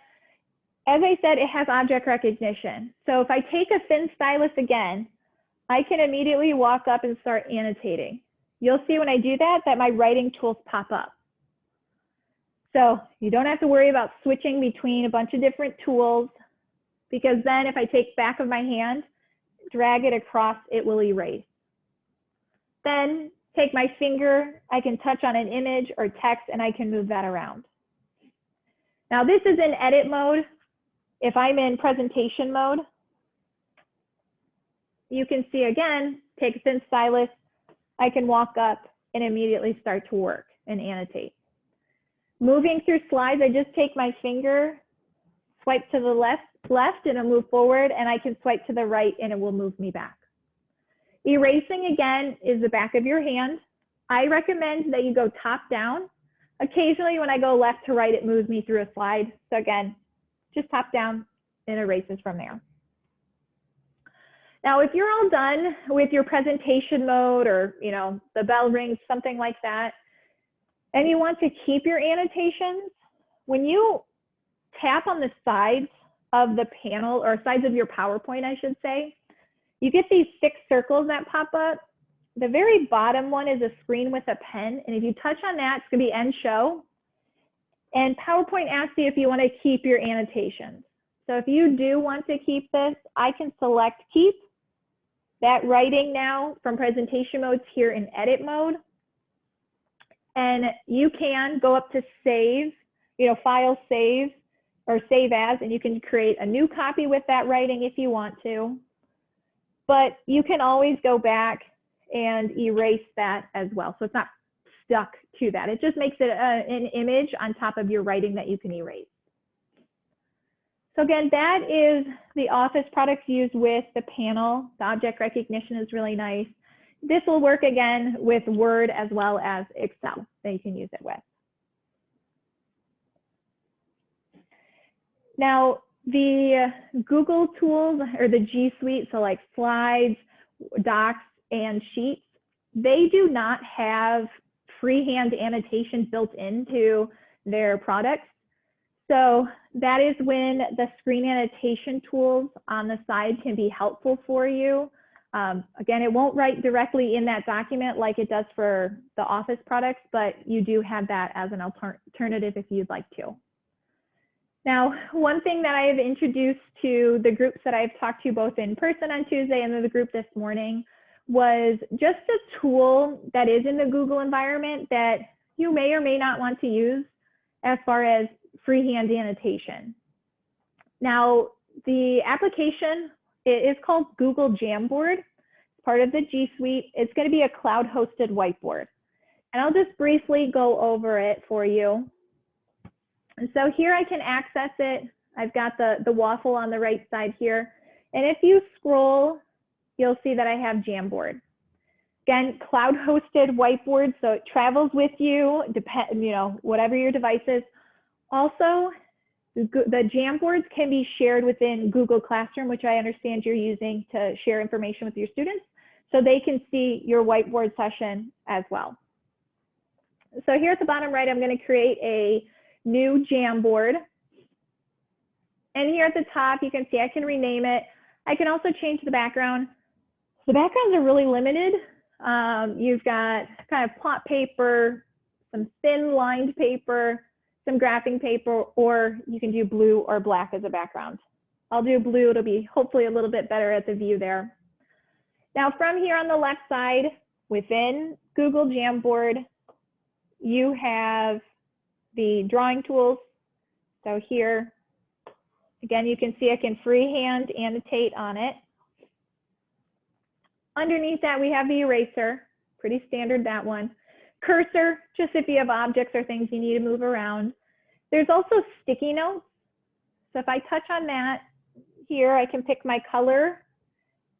as I said, it has object recognition. So if I take a thin stylus again, I can immediately walk up and start annotating. You'll see when I do that, that my writing tools pop up. So you don't have to worry about switching between a bunch of different tools, because then if I take back of my hand, drag it across, it will erase. Then take my finger, I can touch on an image or text and I can move that around. Now this is in edit mode. If I'm in presentation mode, you can see again, take a thin stylus, I can walk up and immediately start to work and annotate. Moving through slides, I just take my finger, swipe to the left and it'll move forward, and I can swipe to the right and it will move me back. Erasing again is the back of your hand. I recommend that you go top down. Occasionally when I go left to right, it moves me through a slide. So again, just top down and erases from there. Now, if you're all done with your presentation mode or, the bell rings, something like that, and you want to keep your annotations, when you tap on the sides of the panel, or sides of your PowerPoint, I should say, you get these 6 circles that pop up. The very bottom one is a screen with a pen. And if you touch on that, it's going to be end show. And PowerPoint asks you if you want to keep your annotations. So if you do want to keep this, I can select keep. That writing now from presentation mode is here in edit mode. And you can go up to save, file save or save as, and you can create a new copy with that writing if you want to. But you can always go back and erase that as well. So it's not stuck to that. It just makes it an image on top of your writing that you can erase. So again, that is the Office products used with the panel. The object recognition is really nice. This will work again with Word as well as Excel that you can use it with. Now, the Google tools or the G Suite, so like Slides, Docs, and Sheets, they do not have freehand annotation built into their products. So that is when the screen annotation tools on the side can be helpful for you. Again, it won't write directly in that document like it does for the Office products, but you do have that as an alternative if you'd like to. Now, one thing that I have introduced to the groups that I've talked to both in person on Tuesday and then the group this morning was just a tool that is in the Google environment that you may or may not want to use as far as freehand annotation. Now, the application is called Google Jamboard. It's part of the G Suite. It's going to be a cloud-hosted whiteboard. And I'll just briefly go over it for you. And so here I can access it. I've got the waffle on the right side here. And if you scroll, you'll see that I have Jamboard. Again, cloud-hosted whiteboard, so it travels with you, whatever your device is. Also, the Jamboards can be shared within Google Classroom, which I understand you're using to share information with your students, so they can see your whiteboard session as well. So here at the bottom right, I'm going to create a new Jamboard. And here at the top, you can see I can rename it. I can also change the background. The backgrounds are really limited. You've got kind of plot paper, some thin lined paper, some graphing paper, or you can do blue or black as a background. I'll do blue. It'll be hopefully a little bit better at the view there. Now from here on the left side, within Google Jamboard, you have the drawing tools. So here, again, you can see I can freehand annotate on it. Underneath that, we have the eraser, pretty standard, that one. Cursor, just if you have objects or things you need to move around. There's also sticky notes. So if I touch on that here, I can pick my color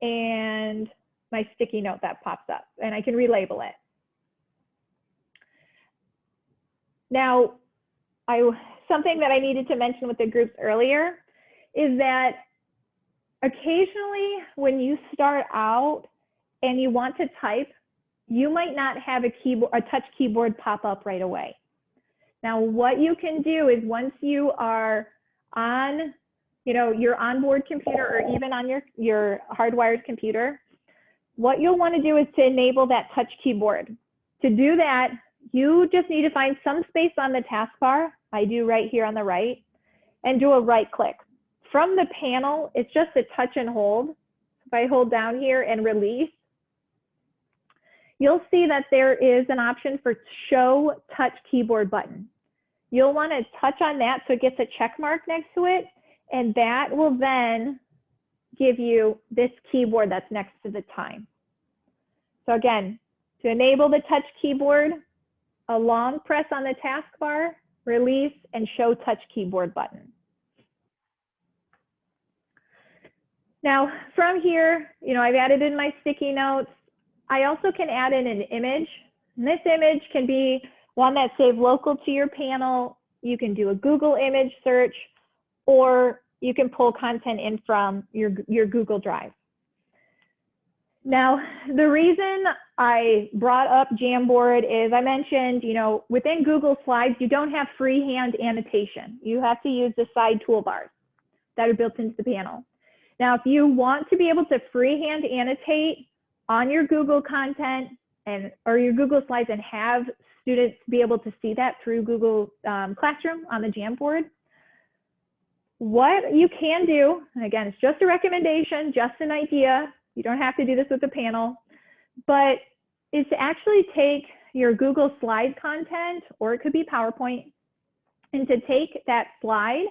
and my sticky note that pops up, and I can relabel it. Now, something that I needed to mention with the groups earlier is that occasionally when you start out and you want to type, you might not have a touch keyboard pop up right away. Now, what you can do is once you are on, your onboard computer or even on your hardwired computer, what you'll want to do is to enable that touch keyboard. To do that, you just need to find some space on the taskbar. I do right here on the right, and do a right click. From the panel, it's just a touch and hold. If I hold down here and release, you'll see that there is an option for show touch keyboard button. You'll want to touch on that so it gets a check mark next to it, and that will then give you this keyboard that's next to the time. So again, to enable the touch keyboard, a long press on the taskbar, release, and show touch keyboard button. Now from here, I've added in my sticky notes. I also can add in an image. And this image can be one that's saved local to your panel. You can do a Google image search, or you can pull content in from your Google Drive. Now, the reason I brought up Jamboard is I mentioned, within Google Slides, you don't have freehand annotation. You have to use the side toolbars that are built into the panel. Now, if you want to be able to freehand annotate on your Google content or your Google Slides and have students be able to see that through Google Classroom on the Jamboard, what you can do, and again, it's just a recommendation, just an idea, you don't have to do this with the panel, but is to actually take your Google Slide content, or it could be PowerPoint, and to take that slide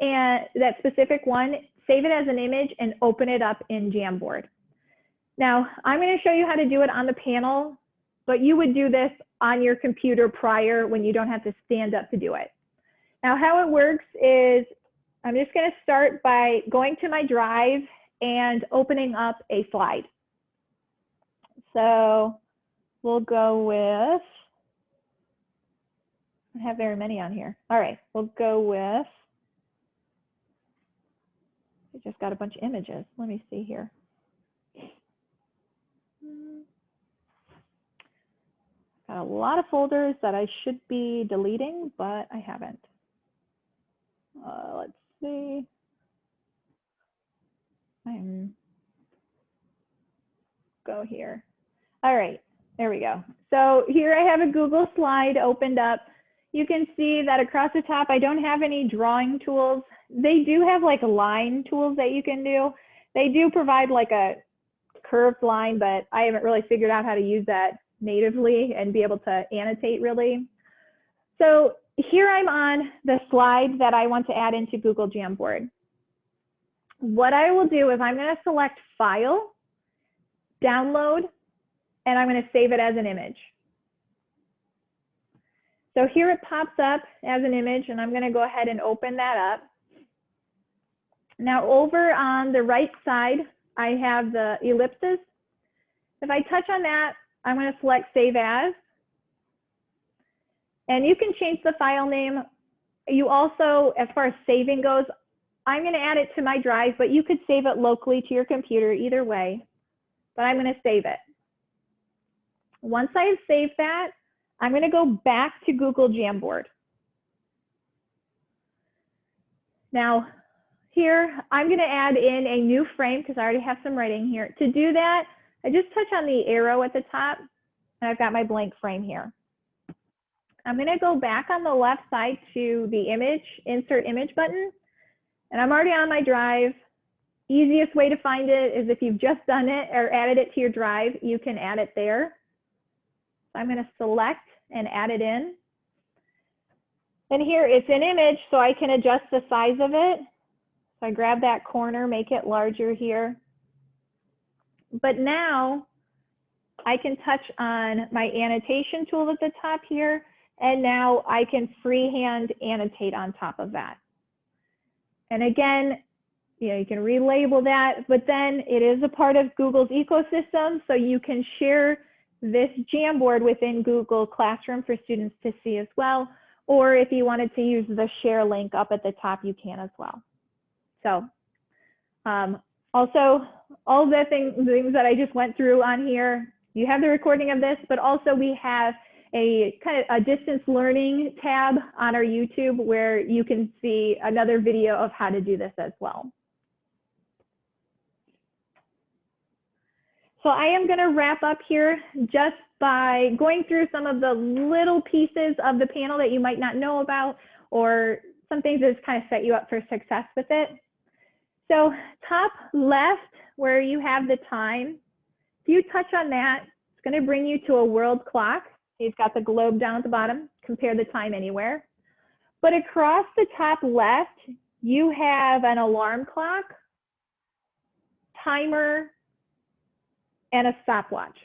and that specific one, save it as an image and open it up in Jamboard. Now, I'm going to show you how to do it on the panel, but you would do this on your computer prior when you don't have to stand up to do it. Now, how it works is I'm just going to start by going to my drive and opening up a slide. So we'll go with, I don't have very many on here. All right, we'll go with, I just got a bunch of images. Let me see here. Got a lot of folders that I should be deleting, but I haven't. Let's see. go here. All right, there we go. So here I have a Google slide opened up. You can see that across the top, I don't have any drawing tools. They do have like line tools that you can do. They do provide like a curved line, but I haven't really figured out how to use that natively and be able to annotate really. So here I'm on the slide that I want to add into Google Jamboard. What I will do is I'm going to select File, Download, and I'm going to save it as an image. So here it pops up as an image, and I'm going to go ahead and open that up. Now over on the right side, I have the ellipses. If I touch on that, I'm going to select Save As. And you can change the file name. You also, as far as saving goes, I'm going to add it to my drive, but you could save it locally to your computer either way. But I'm going to save it. Once I have saved that, I'm going to go back to Google Jamboard. Now, here, I'm going to add in a new frame because I already have some writing here. To do that, I just touch on the arrow at the top, and I've got my blank frame here. I'm going to go back on the left side to the image, insert image button, and I'm already on my drive. Easiest way to find it is if you've just done it or added it to your drive, you can add it there. So I'm going to select and add it in. And here it's an image, so I can adjust the size of it. So I grab that corner, make it larger here. But now I can touch on my annotation tool at the top here, and now I can freehand annotate on top of that. And again, you can relabel that, but then it is a part of Google's ecosystem, so you can share this Jamboard within Google Classroom for students to see as well. Or if you wanted to use the share link up at the top, you can as well. So also all the things that I just went through on here, you have the recording of this, but also we have a kind of a distance learning tab on our YouTube where you can see another video of how to do this as well. So I am going to wrap up here just by going through some of the little pieces of the panel that you might not know about, or some things that kind of set you up for success with it. So top left, where you have the time, if you touch on that, it's going to bring you to a world clock. You've got the globe down at the bottom, compare the time anywhere. But across the top left, you have an alarm clock, timer, and a stopwatch.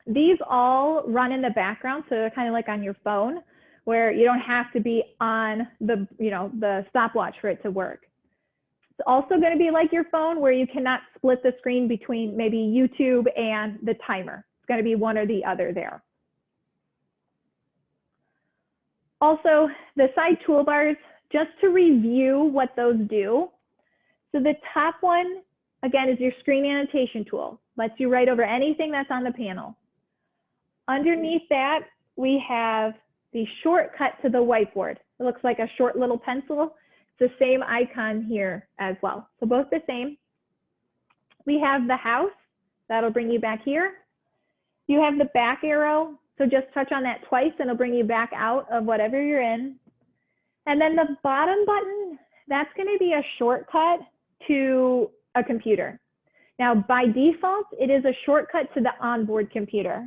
These all run in the background, so they're kind of like on your phone, where you don't have to be on the, the stopwatch for it to work. It's also going to be like your phone, where you cannot split the screen between maybe YouTube and the timer. It's going to be one or the other there. Also, the side toolbars, just to review what those do. So the top one, again, is your screen annotation tool. Lets you write over anything that's on the panel. Underneath that, we have the shortcut to the whiteboard. It looks like a short little pencil. It's the same icon here as well. So both the same. We have the house. That'll bring you back here. You have the back arrow. So just touch on that twice and it'll bring you back out of whatever you're in. And then the bottom button, that's going to be a shortcut to a computer. Now, by default, it is a shortcut to the onboard computer.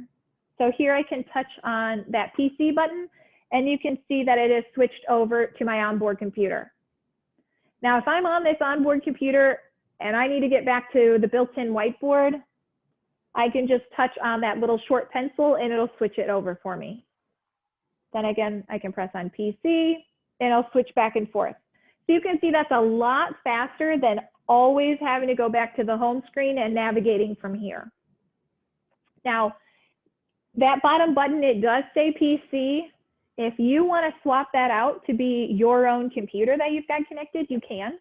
So here I can touch on that PC button, and you can see that it is switched over to my onboard computer. Now, if I'm on this onboard computer and I need to get back to the built-in whiteboard, I can just touch on that little short pencil and it'll switch it over for me. Then again, I can press on PC and it'll switch back and forth. So you can see that's a lot faster than always having to go back to the home screen and navigating from here. Now, that bottom button, it does say PC. If you want to swap that out to be your own computer that you've got connected, you can.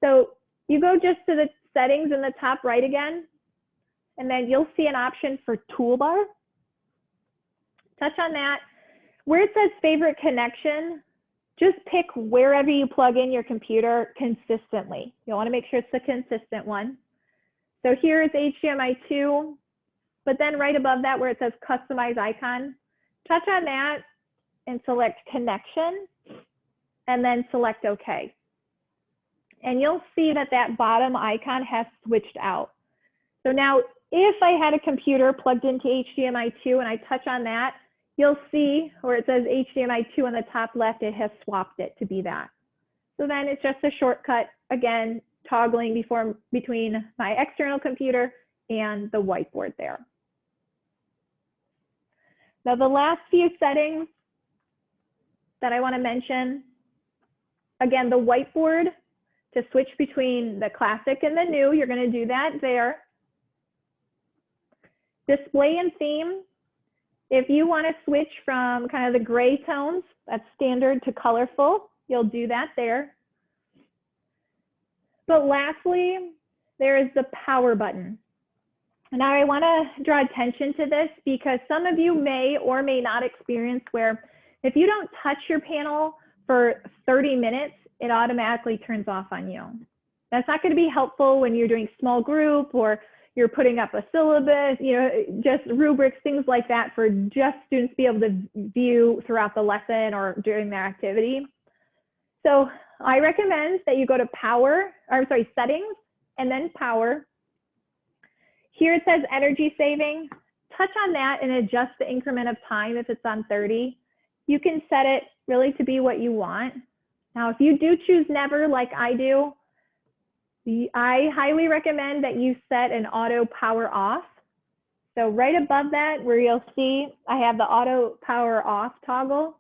So you go just to the settings in the top right again, and then you'll see an option for toolbar. Touch on that. Where it says favorite connection, just pick wherever you plug in your computer consistently. You'll want to make sure it's the consistent one. So here is HDMI 2, but then right above that where it says customize icon, touch on that and select connection, and then select OK. And you'll see that that bottom icon has switched out. So now if I had a computer plugged into HDMI 2 and I touch on that, you'll see where it says HDMI 2 on the top left, it has swapped it to be that. So then it's just a shortcut, again, toggling between my external computer and the whiteboard there. Now the last few settings that I want to mention, again, the whiteboard, to switch between the classic and the new, you're going to do that there. Display and theme, if you want to switch from kind of the gray tones, that's standard, to colorful, you'll do that there. But lastly, there is the power button. Now I want to draw attention to this because some of you may or may not experience where if you don't touch your panel for 30 minutes, it automatically turns off on you. That's not going to be helpful when you're doing small group or you're putting up a syllabus, just rubrics, things like that for just students to be able to view throughout the lesson or during their activity. So I recommend that you go to settings and then power. Here it says energy saving. Touch on that and adjust the increment of time if it's on 30. You can set it really to be what you want. Now, if you do choose never like I do, I highly recommend that you set an auto power off. So right above that where you'll see I have the auto power off toggle.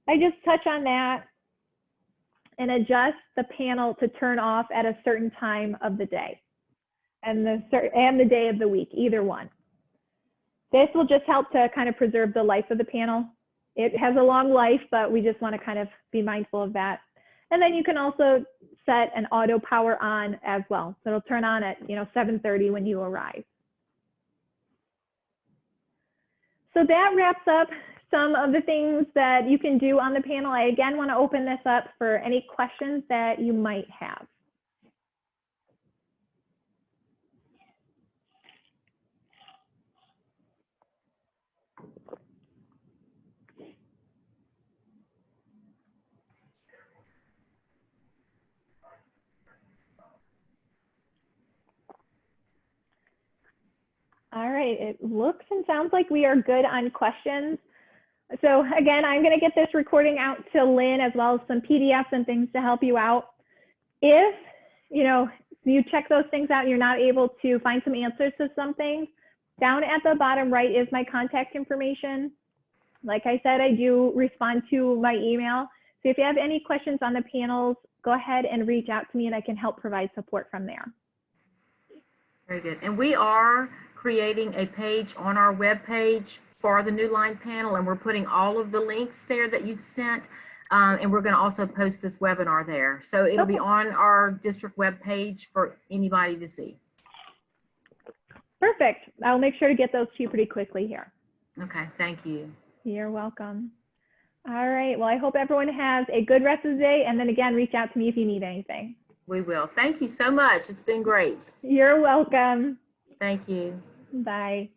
I just touch on that and adjust the panel to turn off at a certain time of the day and the day of the week, either one. This will just help to kind of preserve the life of the panel. It has a long life, but we just want to kind of be mindful of that. And then you can also set an auto power on as well. So it'll turn on at 7:30 when you arrive. So that wraps up some of the things that you can do on the panel. I again want to open this up for any questions that you might have. All right, it looks and sounds like we are good on questions. So again, I'm going to get this recording out to Lynn as well as some PDFs and things to help you out. If you check those things out and you're not able to find some answers to some things, down at the bottom right is my contact information. Like I said, I do respond to my email. So if you have any questions on the panels, go ahead and reach out to me and I can help provide support from there. Very good. And we are creating a page on our webpage for the Newline panel, and we're putting all of the links there that you've sent. And we're going to also post this webinar there. So it'll be on our district webpage for anybody to see. Perfect. I'll make sure to get those to you pretty quickly here. Okay, thank you. You're welcome. All right. Well, I hope everyone has a good rest of the day. And then again, reach out to me if you need anything. We will. Thank you so much. It's been great. You're welcome. Thank you. Bye.